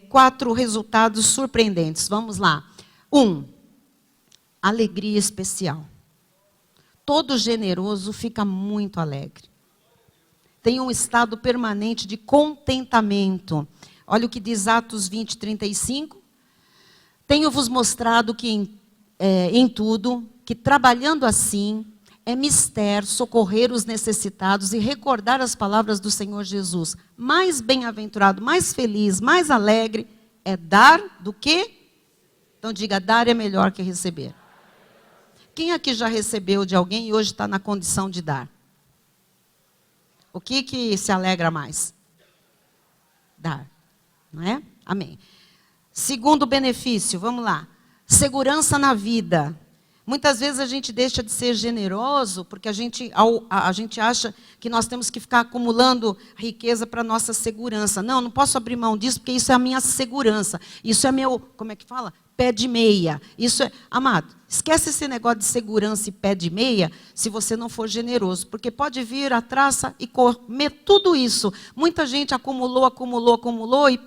4 resultados surpreendentes. Vamos lá. 1, alegria especial. Todo generoso fica muito alegre. Tem um estado permanente de contentamento. Olha o que diz Atos 20:35. Tenho-vos mostrado que em tudo, que trabalhando assim, é mister socorrer os necessitados e recordar as palavras do Senhor Jesus. Mais bem-aventurado, mais feliz, mais alegre é dar do que? Então diga, dar é melhor que receber. Quem aqui já recebeu de alguém e hoje está na condição de dar? O que se alegra mais? Dar, não é? Amém. Segundo benefício, vamos lá. Segurança na vida. Muitas vezes a gente deixa de ser generoso porque a gente acha que nós temos que ficar acumulando riqueza para a nossa segurança. Não posso abrir mão disso porque isso é a minha segurança. Isso é meu, como é que fala? Pé de meia. Isso é, amado, esquece esse negócio de segurança e pé de meia se você não for generoso, porque pode vir a traça e comer tudo isso. Muita gente acumulou e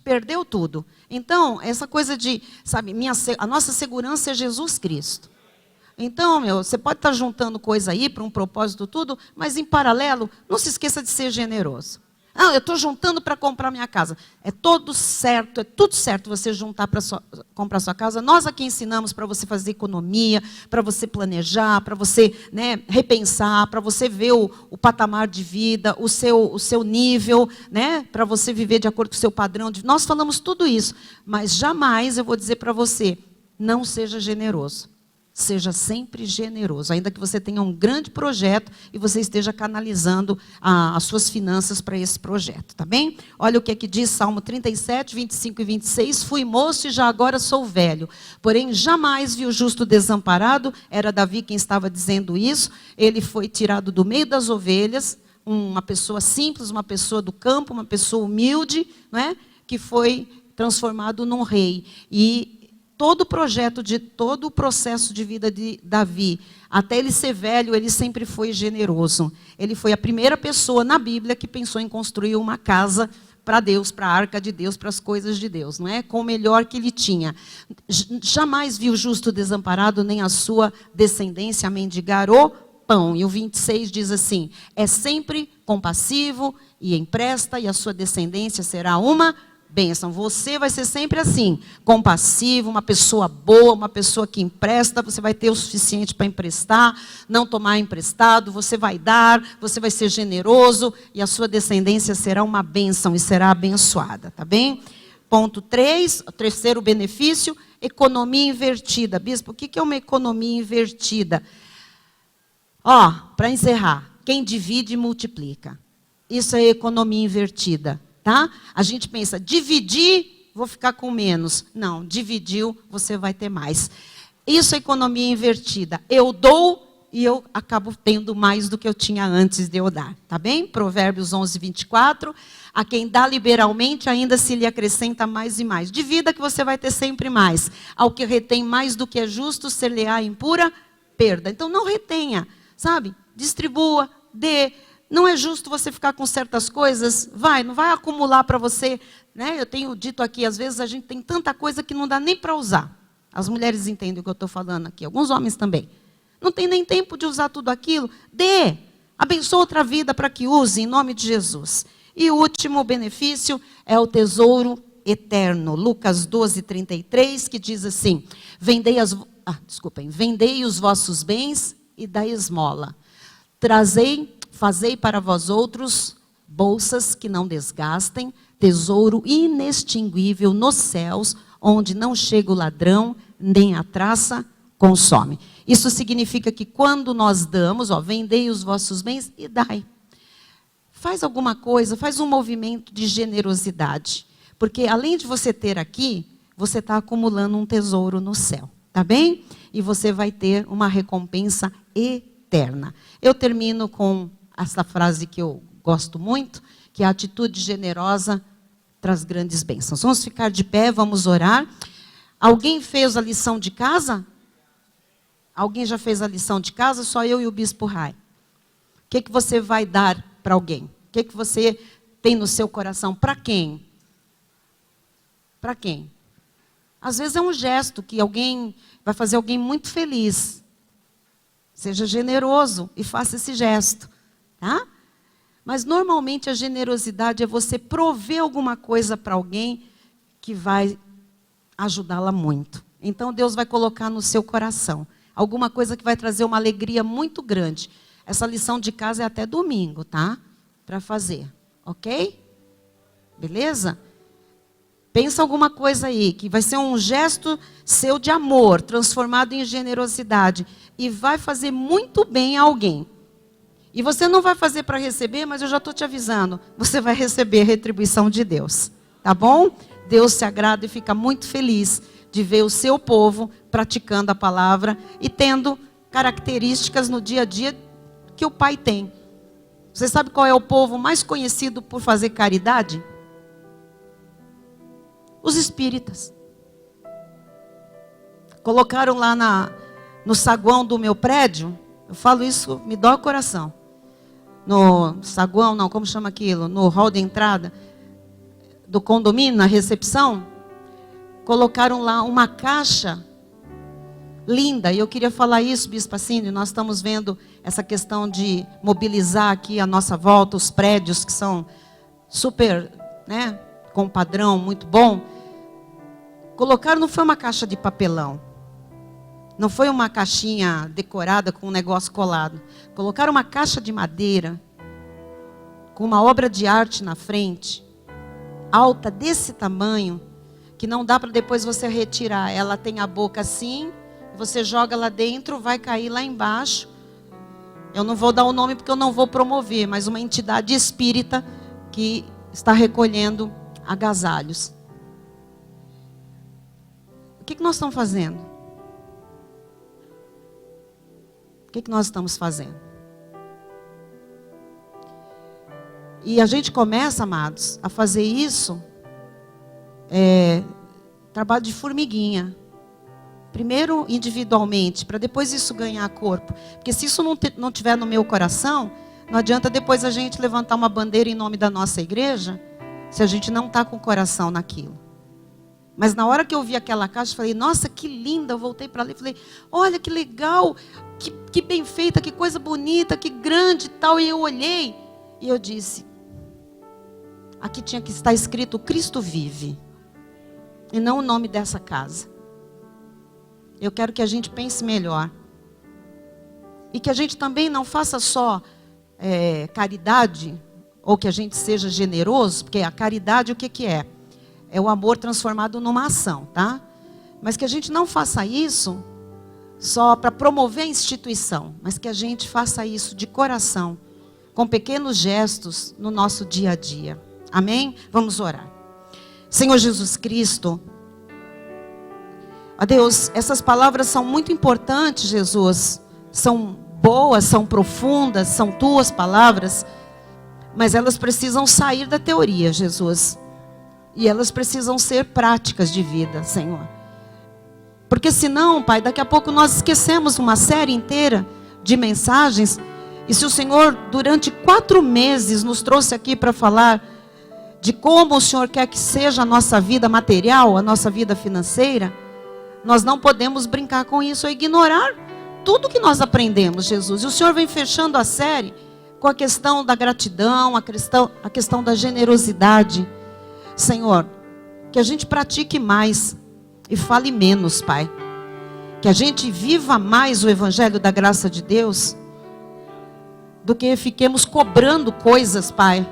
perdeu tudo. Então, essa coisa de, sabe, a nossa segurança é Jesus Cristo. Então, você pode estar juntando coisa aí para um propósito tudo, mas em paralelo, não se esqueça de ser generoso. Ah, eu estou juntando para comprar minha casa. É tudo certo você juntar para comprar sua casa. Nós aqui ensinamos para você fazer economia, para você planejar, para você, né, repensar, para você ver o patamar de vida, o seu nível, né, para você viver de acordo com o seu padrão. Nós falamos tudo isso, mas jamais eu vou dizer para você, não seja generoso. Seja sempre generoso, ainda que você tenha um grande projeto e você esteja canalizando as suas finanças para esse projeto, tá bem? Olha o que aqui diz Salmo 37, 25 e 26. Fui moço e já agora sou velho, porém jamais vi o justo desamparado. Era Davi quem estava dizendo isso. Ele foi tirado do meio das ovelhas, uma pessoa simples, uma pessoa do campo, uma pessoa humilde, não é? Que foi transformado num rei. E todo o processo de vida de Davi, até ele ser velho, ele sempre foi generoso. Ele foi a primeira pessoa na Bíblia que pensou em construir uma casa para Deus, para a arca de Deus, para as coisas de Deus, não é? Com o melhor que ele tinha. Jamais viu o justo desamparado, nem a sua descendência mendigar o pão. E o 26 diz assim: é sempre compassivo e empresta, e a sua descendência será uma bênção. Você vai ser sempre assim, compassivo, uma pessoa boa, uma pessoa que empresta, você vai ter o suficiente para emprestar, não tomar emprestado, você vai dar, você vai ser generoso, e a sua descendência será uma bênção e será abençoada, tá bem? Ponto 3, o terceiro benefício, economia invertida. Bispo, o que é uma economia invertida? Para encerrar, quem divide multiplica. Isso é economia invertida. Tá? A gente pensa, dividir, vou ficar com menos. Não, dividiu, você vai ter mais. Isso é economia invertida. Eu dou e eu acabo tendo mais do que eu tinha antes de eu dar. Tá bem? Provérbios 11, 24. A quem dá liberalmente, ainda se lhe acrescenta mais e mais. Divida que você vai ter sempre mais. Ao que retém mais do que é justo, ser-lhe-á em pura perda. Então não retenha, sabe? Distribua, dê. Não é justo você ficar com certas coisas, não vai acumular para você, né? Eu tenho dito aqui, às vezes a gente tem tanta coisa que não dá nem para usar. As mulheres entendem o que eu estou falando aqui, alguns homens também. Não tem nem tempo de usar tudo aquilo. Dê, abençoa outra vida para que use, em nome de Jesus. E o último benefício é o tesouro eterno. Lucas 12, 33, que diz assim: vendei os vossos bens e dai esmola. Fazei para vós outros bolsas que não desgastem, tesouro inextinguível nos céus, onde não chega o ladrão, nem a traça consome. Isso significa que quando nós damos, vendei os vossos bens e dai. Faz alguma coisa, faz um movimento de generosidade. Porque além de você ter aqui, você está acumulando um tesouro no céu. Tá bem? E você vai ter uma recompensa eterna. Eu termino com essa frase que eu gosto muito, que a atitude generosa traz grandes bênçãos. Vamos ficar de pé, vamos orar. Alguém fez a lição de casa? Alguém já fez a lição de casa? Só eu e o Bispo Rai. O que você vai dar para alguém? O que você tem no seu coração? Para quem? Para quem? Às vezes é um gesto que alguém vai fazer alguém muito feliz. Seja generoso e faça esse gesto. Tá? Mas normalmente a generosidade é você prover alguma coisa para alguém que vai ajudá-la muito. Então Deus vai colocar no seu coração alguma coisa que vai trazer uma alegria muito grande. Essa lição de casa é até domingo, tá? Para fazer, ok? Beleza? Pensa alguma coisa aí, que vai ser um gesto seu de amor, transformado em generosidade, e vai fazer muito bem a alguém. E você não vai fazer para receber, mas eu já estou te avisando, você vai receber a retribuição de Deus. Tá bom? Deus se agrada e fica muito feliz de ver o seu povo praticando a palavra e tendo características no dia a dia que o Pai tem. Você sabe qual é o povo mais conhecido por fazer caridade? Os espíritas. Colocaram lá no saguão do meu prédio, eu falo isso, me dói o coração. No saguão, não, como chama aquilo? No hall de entrada do condomínio, na recepção, colocaram lá uma caixa linda. E eu queria falar isso, Bispo Assínio, nós estamos vendo essa questão de mobilizar aqui à nossa volta os prédios que são super, né, com um padrão muito bom. Colocaram, não foi uma caixa de papelão. Não foi uma caixinha decorada com um negócio colado. Colocaram uma caixa de madeira, com uma obra de arte na frente, alta desse tamanho, que não dá para depois você retirar. Ela tem a boca assim, você joga lá dentro, vai cair lá embaixo. Eu não vou dar o nome porque eu não vou promover, mas uma entidade espírita que está recolhendo agasalhos. O que nós estamos fazendo? O que nós estamos fazendo? E a gente começa, amados, a fazer isso, trabalho de formiguinha. Primeiro individualmente, para depois isso ganhar corpo. Porque se isso não tiver no meu coração, não adianta depois a gente levantar uma bandeira em nome da nossa igreja, se a gente não está com o coração naquilo. Mas na hora que eu vi aquela caixa, eu falei, nossa, que linda. Eu voltei para ali e falei, olha que legal, que bem feita, que coisa bonita, que grande e tal. E eu olhei e eu disse, aqui tinha que estar escrito Cristo vive. E não o nome dessa casa. Eu quero que a gente pense melhor. E que a gente também não faça só caridade, ou que a gente seja generoso, porque a caridade o que é? É o amor transformado numa ação, tá? Mas que a gente não faça isso só para promover a instituição, mas que a gente faça isso de coração, com pequenos gestos no nosso dia a dia. Amém? Vamos orar. Senhor Jesus Cristo, ó Deus, essas palavras são muito importantes, Jesus. São boas, são profundas, são tuas palavras, mas elas precisam sair da teoria, Jesus. E elas precisam ser práticas de vida, Senhor. Porque senão, Pai, daqui a pouco nós esquecemos uma série inteira de mensagens. E se o Senhor, durante 4 meses, nos trouxe aqui para falar de como o Senhor quer que seja a nossa vida material, a nossa vida financeira, nós não podemos brincar com isso ou ignorar tudo que nós aprendemos, Jesus. E o Senhor vem fechando a série com a questão da gratidão, a questão da generosidade. Senhor, que a gente pratique mais e fale menos, Pai. Que a gente viva mais o Evangelho da graça de Deus do que fiquemos cobrando coisas, Pai.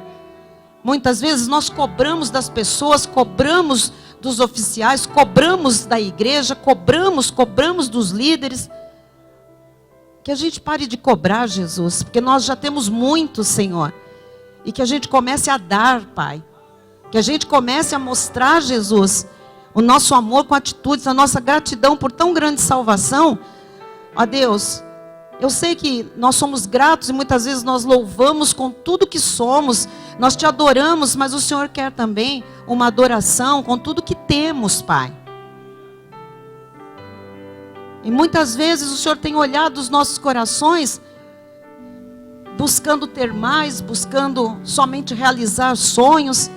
Muitas vezes nós cobramos das pessoas, cobramos dos oficiais, cobramos da igreja, cobramos dos líderes. Que a gente pare de cobrar, Jesus, porque nós já temos muito, Senhor. E que a gente comece a dar, Pai. Que a gente comece a mostrar, Jesus, o nosso amor com atitudes, a nossa gratidão por tão grande salvação. Ó Deus, eu sei que nós somos gratos e muitas vezes nós louvamos com tudo que somos, nós te adoramos, mas o Senhor quer também uma adoração com tudo que temos, Pai. E muitas vezes o Senhor tem olhado os nossos corações, buscando ter mais, buscando somente realizar sonhos.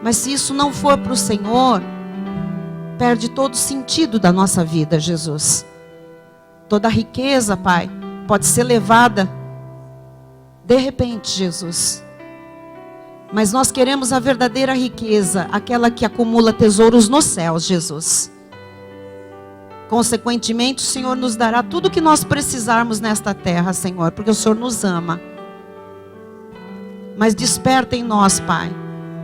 Mas se isso não for para o Senhor, perde todo o sentido da nossa vida, Jesus. Toda a riqueza, Pai, pode ser levada de repente, Jesus. Mas nós queremos a verdadeira riqueza, aquela que acumula tesouros nos céus, Jesus. Consequentemente, o Senhor nos dará tudo o que nós precisarmos nesta terra, Senhor, porque o Senhor nos ama. Mas desperta em nós, Pai,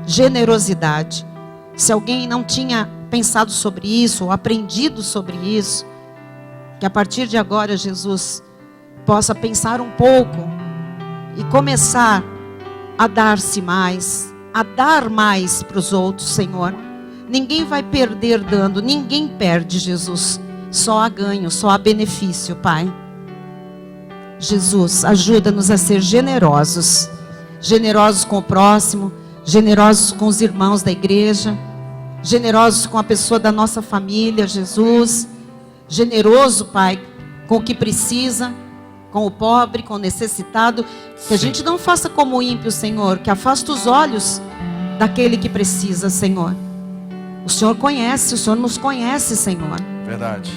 generosidade. Se alguém não tinha pensado sobre isso, ou aprendido sobre isso, que a partir de agora, Jesus, possa pensar um pouco e começar a dar-se mais, a dar mais para os outros, Senhor. Ninguém vai perder dando, ninguém perde, Jesus. Só há ganho, só há benefício, Pai. Jesus, ajuda-nos a ser generosos. Generosos com o próximo, generosos com os irmãos da igreja, generosos com a pessoa da nossa família, Jesus. Generoso, Pai, com o que precisa, com o pobre, com o necessitado. Que a gente não faça como o ímpio, Senhor, que afasta os olhos daquele que precisa, Senhor. O Senhor conhece, o Senhor nos conhece, Senhor. Verdade.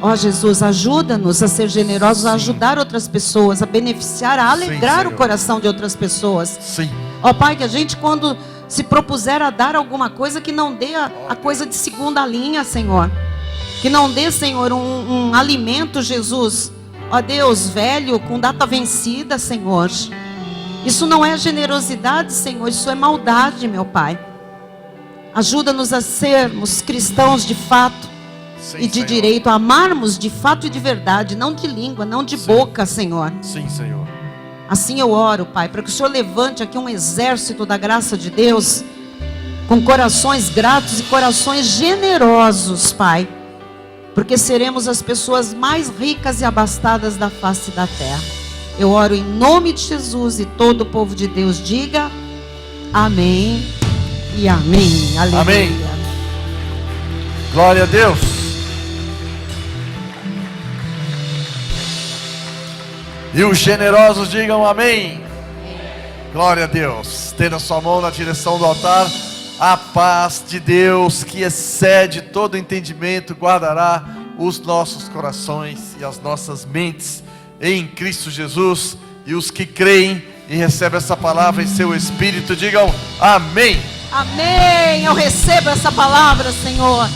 Ó Jesus, ajuda-nos a ser generosos, a ajudar outras pessoas, a beneficiar, a alegrar o coração de outras pessoas. Sim. Ó Pai, que a gente quando se propuser a dar alguma coisa, que não dê a coisa de segunda linha, Senhor. Que não dê, Senhor, um alimento, Jesus, ó Deus, velho, com data vencida, Senhor. Isso não é generosidade, Senhor, isso é maldade, meu Pai. Ajuda-nos a sermos cristãos de fato. Sim, e de Senhor. Direito, a amarmos de fato e de verdade, não de língua, não de boca, Senhor. Sim, Senhor. Assim eu oro, Pai, para que o Senhor levante aqui um exército da graça de Deus, com corações gratos e corações generosos, Pai, porque seremos as pessoas mais ricas e abastadas da face da terra. Eu oro em nome de Jesus e todo o povo de Deus diga amém e amém. Aleluia. Amém. Glória a Deus. E os generosos digam amém. Glória a Deus. Estenda sua mão na direção do altar. A paz de Deus, que excede todo entendimento, guardará os nossos corações e as nossas mentes em Cristo Jesus. E os que creem e recebem essa palavra em seu espírito, digam amém. Amém. Eu recebo essa palavra, Senhor.